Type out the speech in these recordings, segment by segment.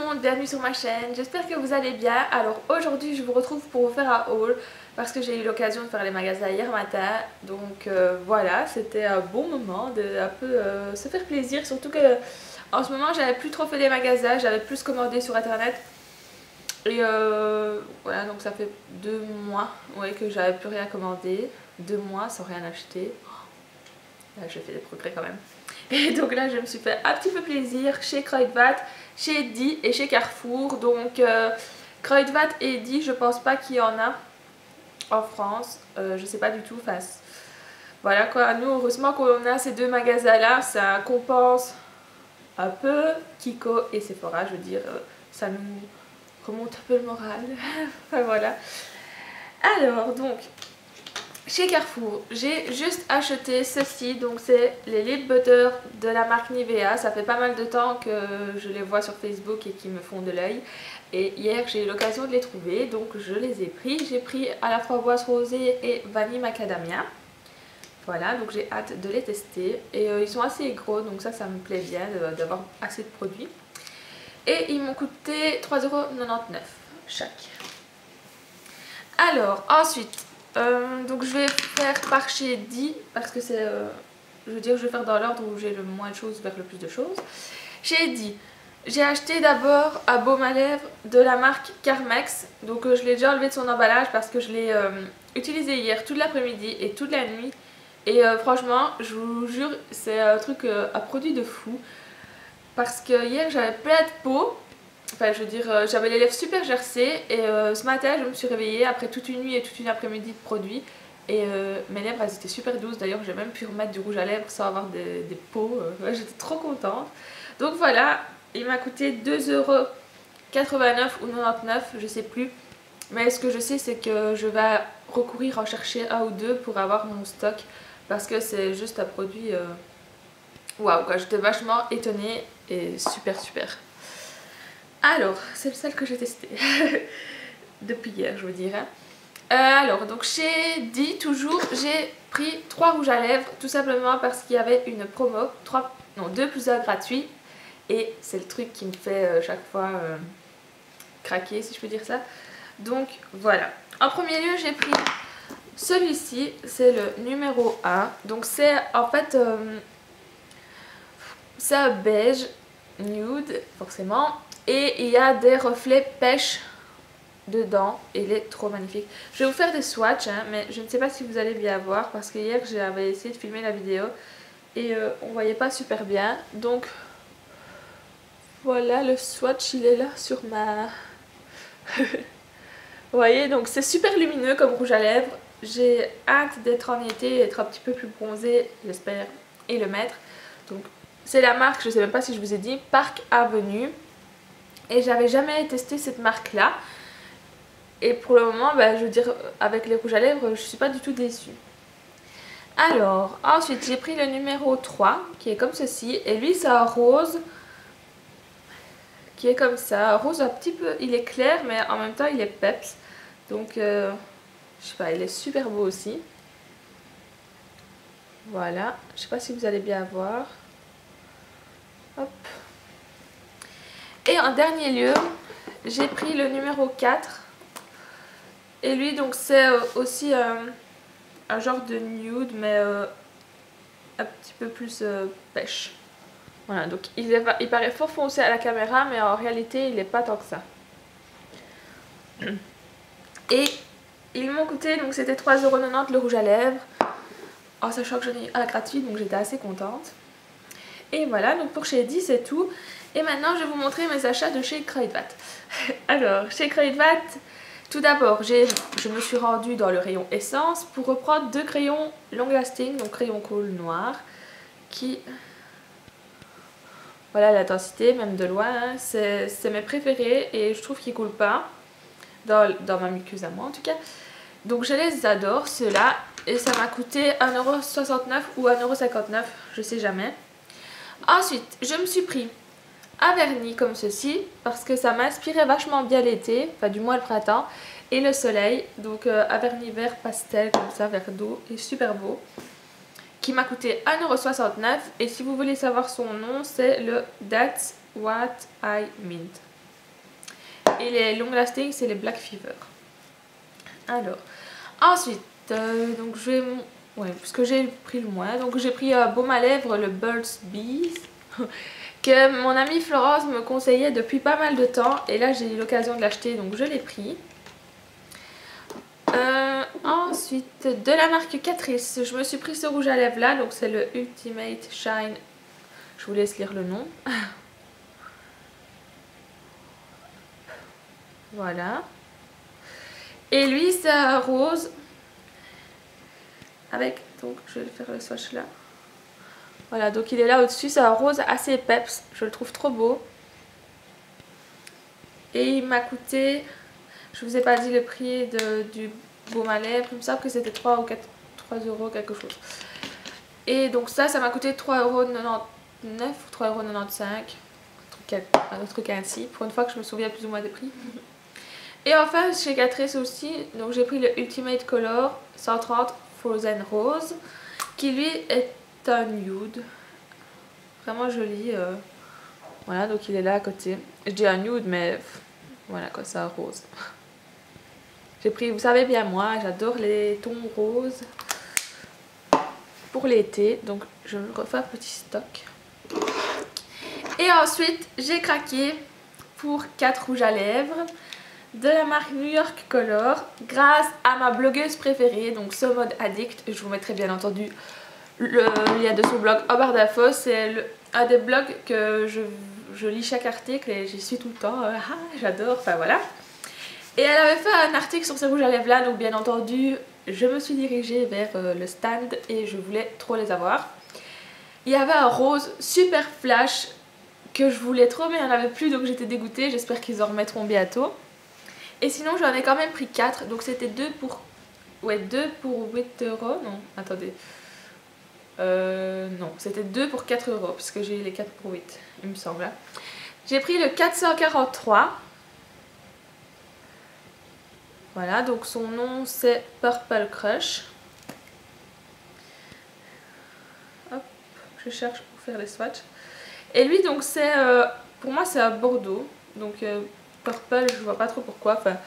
monde, bienvenue sur ma chaîne, j'espère que vous allez bien. Alors aujourd'hui je vous retrouve pour vous faire un haul parce que j'ai eu l'occasion de faire les magasins hier matin. Donc voilà, c'était un bon moment de un peu se faire plaisir, surtout que en ce moment j'avais plus trop fait des magasins, j'avais plus commandé sur internet. Et voilà, donc ça fait 2 mois ouais, que j'avais plus rien commandé, 2 mois sans rien acheter. Là j'ai fait des progrès quand même. Et donc là je me suis fait un petit peu plaisir chez Kruidvat, chez Eddy et chez Carrefour. Donc Kruidvat et Eddy, je pense pas qu'il y en a en France, je sais pas du tout. Enfin, voilà quoi, nous heureusement qu'on a ces deux magasins là, ça compense un peu Kiko et Sephora, je veux dire, ça nous remonte un peu le moral. Enfin voilà. Alors donc chez Carrefour, j'ai juste acheté ceci, donc c'est les lip butter de la marque Nivea. Ça fait pas mal de temps que je les vois sur Facebook et qui me font de l'œil. Et hier j'ai eu l'occasion de les trouver, donc je les ai pris. J'ai pris à la fois boisse rosée et vanille macadamia. Voilà, donc j'ai hâte de les tester. Et ils sont assez gros, donc ça me plaît bien d'avoir assez de produits. Et ils m'ont coûté 3,99€ chaque. Alors ensuite... donc je vais faire par chez Eddy parce que c'est, je veux dire, je vais faire dans l'ordre où j'ai le moins de choses vers le plus de choses. Chez Eddy, j'ai acheté d'abord un baume à lèvres de la marque Carmex. Donc je l'ai déjà enlevé de son emballage parce que je l'ai utilisé hier toute l'après-midi et toute la nuit. Et franchement, je vous jure, c'est un truc, un produit de fou. Parce que hier j'avais plein de peau. Enfin, je veux dire, j'avais les lèvres super gercées et ce matin je me suis réveillée après toute une nuit et toute une après-midi de produits et mes lèvres elles étaient super douces. D'ailleurs j'ai même pu remettre du rouge à lèvres sans avoir des peaux, ouais, j'étais trop contente. Donc voilà, il m'a coûté 2,89€ ou 99€, je sais plus. Mais ce que je sais c'est que je vais recourir en chercher un ou deux pour avoir mon stock parce que c'est juste un produit waouh quoi, j'étais vachement étonnée et super. Alors, c'est le seul que j'ai testé depuis hier, je vous dirais. Alors, donc chez Eddy, toujours, j'ai pris 3 rouges à lèvres, tout simplement parce qu'il y avait une promo, 2 plus 1 gratuit. Et c'est le truc qui me fait chaque fois craquer, si je peux dire ça. Donc, voilà. En premier lieu, j'ai pris celui-ci, c'est le numéro 1. Donc, c'est en fait, c'est un beige nude, forcément. Et il y a des reflets pêche dedans et il est trop magnifique. Je vais vous faire des swatchs, hein, mais je ne sais pas si vous allez bien voir parce que hier j'avais essayé de filmer la vidéo et on voyait pas super bien. Donc voilà, le swatch il est là sur ma... Vous voyez, donc c'est super lumineux comme rouge à lèvres. J'ai hâte d'être en été, être un petit peu plus bronzée, j'espère, et le mettre. Donc c'est la marque, je ne sais même pas si je vous ai dit, Park Avenue. Et j'avais jamais testé cette marque là. Et pour le moment, bah, je veux dire, avec les rouges à lèvres, je suis pas du tout déçue. Alors, ensuite j'ai pris le numéro 3 qui est comme ceci. Et lui c'est un rose qui est comme ça. Un rose un petit peu, il est clair mais en même temps il est peps. Donc, je sais pas, il est super beau aussi. Voilà, je sais pas si vous allez bien voir. Hop. Et en dernier lieu, j'ai pris le numéro 4. Et lui, donc c'est aussi un genre de nude, mais un petit peu plus pêche. Voilà, donc il paraît fort foncé à la caméra, mais en réalité, il n'est pas tant que ça. Et ils m'ont coûté, donc c'était 3,90€ le rouge à lèvres. En sachant que j'en ai eu un gratuit, donc j'étais assez contente. Et voilà, donc pour chez Eddy, c'est tout. Et maintenant, je vais vous montrer mes achats de chez Kruidvat. Alors, chez Kruidvat, tout d'abord, je me suis rendue dans le rayon essence pour reprendre 2 crayons long lasting, donc crayon colle noir, qui... Voilà l'intensité, même de loin, hein, c'est mes préférés et je trouve qu'ils ne coulent pas, dans ma muqueuse à moi en tout cas. Donc je les adore ceux-là et ça m'a coûté 1,69€ ou 1,59€, je sais jamais. Ensuite, je me suis pris un vernis comme ceci parce que ça m'inspirait vachement bien l'été, enfin du moins le printemps et le soleil. Donc un vernis vert pastel comme ça, vert d'eau, et super beau, qui m'a coûté 1,69€ et si vous voulez savoir son nom, c'est le That's What I Meant. Et les long lasting, c'est les Black Fever. Alors, ensuite, donc je vais... Ouais, puisque j'ai pris le moins. Donc j'ai pris baume à lèvres, le Burt's Bees. Que mon amie Florence me conseillait depuis pas mal de temps. Et là, j'ai eu l'occasion de l'acheter, donc je l'ai pris. Ensuite, de la marque Catrice, je me suis pris ce rouge à lèvres là. Donc c'est le Ultimate Shine. Je vous laisse lire le nom. Voilà. Et lui, c'est un rose. Avec, donc je vais faire le swatch là. Voilà, donc il est là au-dessus. C'est un rose assez peps. Je le trouve trop beau. Et il m'a coûté... Je vous ai pas dit le prix du baume à lèvres. Il me semble que c'était 3 ou 4, 3 euros quelque chose. Et donc ça m'a coûté 3,99 € ou 3,95 €. Un truc ainsi. Pour une fois que je me souviens plus ou moins des prix. Et enfin chez Catrice aussi, donc j'ai pris le Ultimate Color 130 Frozen Rose. Qui lui est un nude. Vraiment joli. Voilà, donc il est là à côté. Je dis un nude mais voilà quoi, c'est un rose. J'ai pris, vous savez bien moi, j'adore les tons roses pour l'été, donc je me refais un petit stock. Et ensuite, j'ai craqué pour 4 rouges à lèvres de la marque New York Color grâce à ma blogueuse préférée, donc So Mode Addict. Je vous mettrai bien entendu le lien de son blog en barre d'infos. C'est un des blogs que je lis chaque article et j'y suis tout le temps. J'adore, enfin voilà. Et elle avait fait un article sur ces rouges à lèvres là, donc bien entendu je me suis dirigée vers le stand et je voulais trop les avoir. Il y avait un rose super flash que je voulais trop mais il n'y en avait plus, donc j'étais dégoûtée. J'espère qu'ils en remettront bientôt. Et sinon j'en ai quand même pris 4, donc c'était 2 pour 8 €. Non, attendez. Non, c'était 2 pour 4 € parce que j'ai eu les 4 pour 8, il me semble. J'ai pris le 443. Voilà, donc son nom c'est Purple Crush. Hop, je cherche pour faire les swatchs. Et lui donc c'est, pour moi c'est à Bordeaux. Donc Purple, je vois pas trop pourquoi. Enfin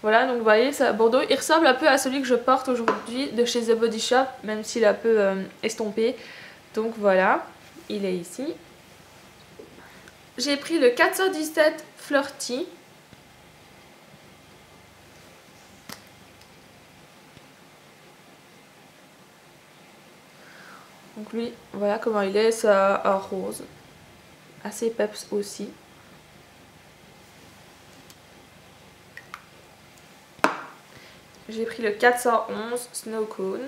voilà, donc vous voyez c'est à Bordeaux. Il ressemble un peu à celui que je porte aujourd'hui de chez The Body Shop, même s'il est un peu estompé. Donc voilà, il est ici. J'ai pris le 417 Flirty. Donc lui, voilà comment il est, c'est un rose. Assez peps aussi. J'ai pris le 411 Snow Cone.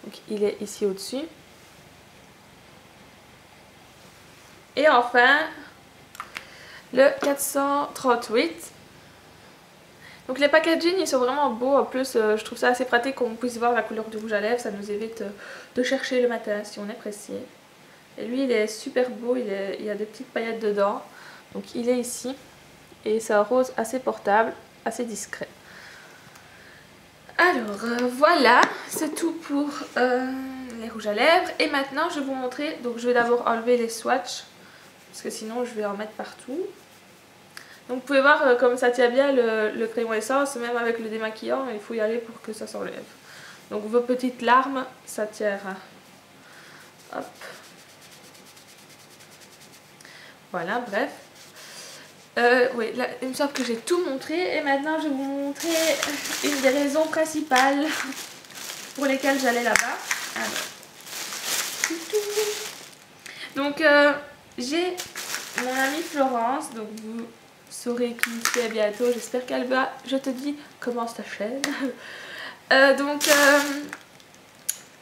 Donc il est ici au-dessus. Et enfin, le 438. Donc les packaging ils sont vraiment beaux, en plus je trouve ça assez pratique qu'on puisse voir la couleur du rouge à lèvres, ça nous évite de chercher le matin si on est pressé. Et lui il est super beau, il y a des petites paillettes dedans, donc il est ici et c'est un rose assez portable, assez discret. Alors voilà, c'est tout pour les rouges à lèvres et maintenant je vais vous montrer, donc je vais d'abord enlever les swatchs parce que sinon je vais en mettre partout. Donc vous pouvez voir comme ça tient bien le crayon essence, même avec le démaquillant, il faut y aller pour que ça s'enlève. Donc vos petites larmes, ça tiendra. Hop. Voilà, bref. Oui, là, il me semble que j'ai tout montré et maintenant je vais vous montrer une des raisons principales pour lesquelles j'allais là-bas. Donc j'ai mon amie Florence, donc vous saurez qui c'est bientôt, j'espère qu'elle va, je te dis, commence ta chaîne.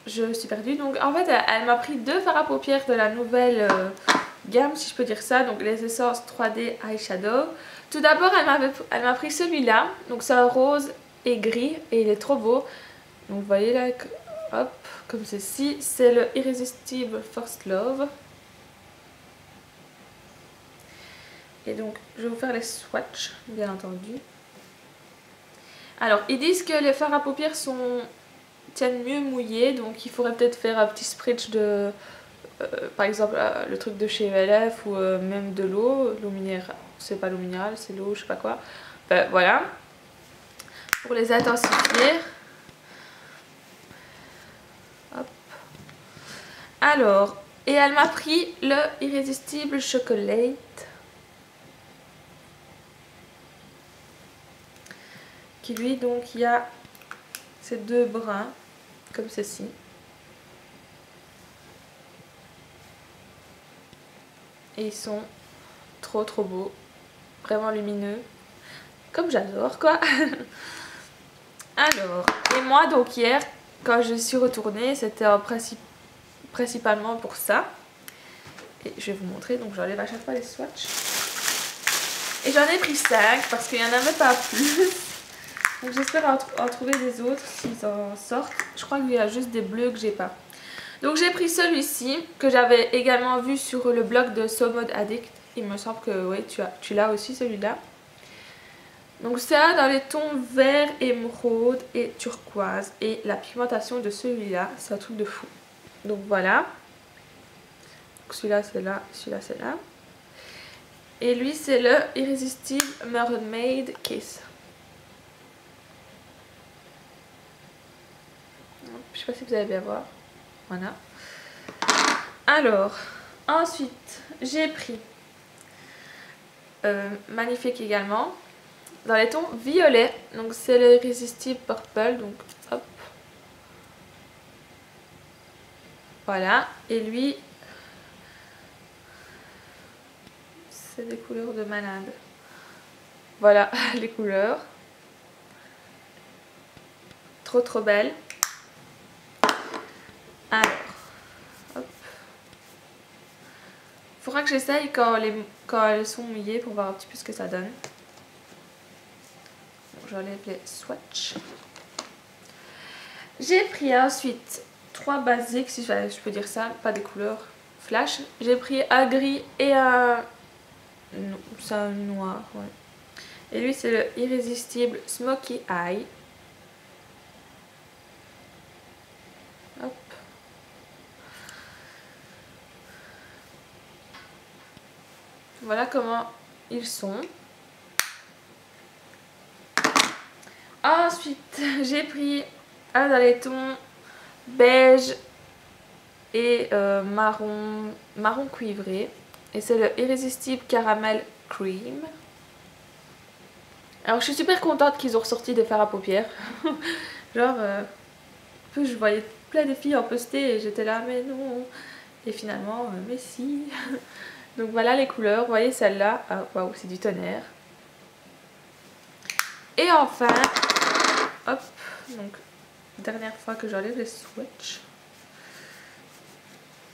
Je suis perdue, donc en fait elle m'a pris 2 fards à paupières de la nouvelle gamme, si je peux dire ça, donc les essences 3D Eyeshadow. Tout d'abord elle m'a pris celui-là, donc c'est un rose et gris et il est trop beau. Donc vous voyez là, hop, comme ceci, c'est le Irresistible First Love. Et donc, je vais vous faire les swatchs, bien entendu. Alors, ils disent que les fards à paupières sont tiennent mieux mouillés. Donc il faudrait peut-être faire un petit spritz de, par exemple, le truc de chez ELF ou même de l'eau minérale. C'est pas l'eau minérale, c'est l'eau, je sais pas quoi. Enfin, voilà. Pour les intensifier. Hop. Alors, et elle m'a pris le Irrésistible Chocolate. Qui lui, donc, il y a ces deux brins, comme ceci. Et ils sont trop beaux. Vraiment lumineux. Comme j'adore, quoi. Alors, et moi, donc, hier, quand je suis retournée, c'était principalement pour ça. Et je vais vous montrer, donc j'enlève à chaque fois les swatchs. Et j'en ai pris 5 parce qu'il n'y en avait pas plus. Donc j'espère en trouver des autres s'ils en sortent. Je crois qu'il y a juste des bleus que j'ai pas. Donc j'ai pris celui-ci que j'avais également vu sur le blog de So Mode Addict. Il me semble que oui, tu l'as aussi celui-là. Donc ça dans les tons vert, émeraude et turquoise. Et la pigmentation de celui-là, c'est un truc de fou. Donc voilà. Celui-là c'est là, celui-là c'est là. Et lui c'est le Irrésistible Mermaid Kiss. Je sais pas si vous allez bien voir. Voilà. Alors, ensuite, j'ai pris magnifique également. Dans les tons violets. Donc c'est le Irrésistible Purple. Donc hop. Voilà. Et lui, c'est des couleurs de malade. Voilà les couleurs. Trop belles. Alors, hop. Faudra que j'essaye quand elles sont mouillées pour voir un petit peu ce que ça donne. Bon, j'enlève les swatchs. J'ai pris ensuite 3 basiques, si je peux dire ça, pas des couleurs flash. J'ai pris un gris et un... Non, c'est un noir, ouais. Et lui c'est le Irrésistible Smoky Eye. Hop. Voilà comment ils sont. Ensuite, j'ai pris un dans les tons beige et marron cuivré. Et c'est le Irrésistible Caramel Cream. Alors je suis super contente qu'ils ont ressorti des fards à paupières. Genre, je voyais plein de filles en poster et j'étais là, mais non. Et finalement, mais si. Donc voilà les couleurs, vous voyez celle-là, ah, waouh, c'est du tonnerre. Et enfin, hop, donc dernière fois que j'enlève les swatchs.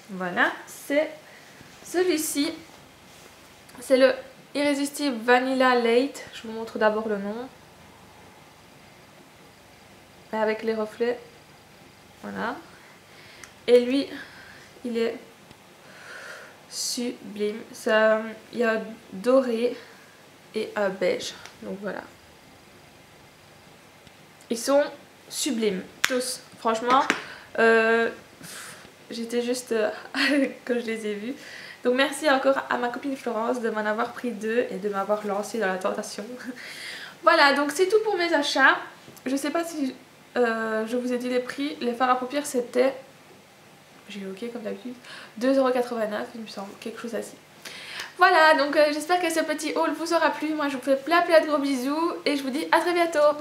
Voilà, c'est celui-ci. C'est le Irrésistible Vanilla Late. Je vous montre d'abord le nom. Avec les reflets. Voilà. Et lui, il est sublime. Ça, il y a doré et un beige. Donc voilà. Ils sont sublimes, tous. Franchement, j'étais juste quand je les ai vus. Donc merci encore à ma copine Florence de m'en avoir pris 2 et de m'avoir lancé dans la tentation. Voilà, donc c'est tout pour mes achats. Je sais pas si je vous ai dit les prix. Les fards à paupières c'était, j'ai ok comme d'habitude, 2,89 € il me semble, quelque chose ainsi. Voilà, donc j'espère que ce petit haul vous aura plu. Moi je vous fais plein de gros bisous et je vous dis à très bientôt.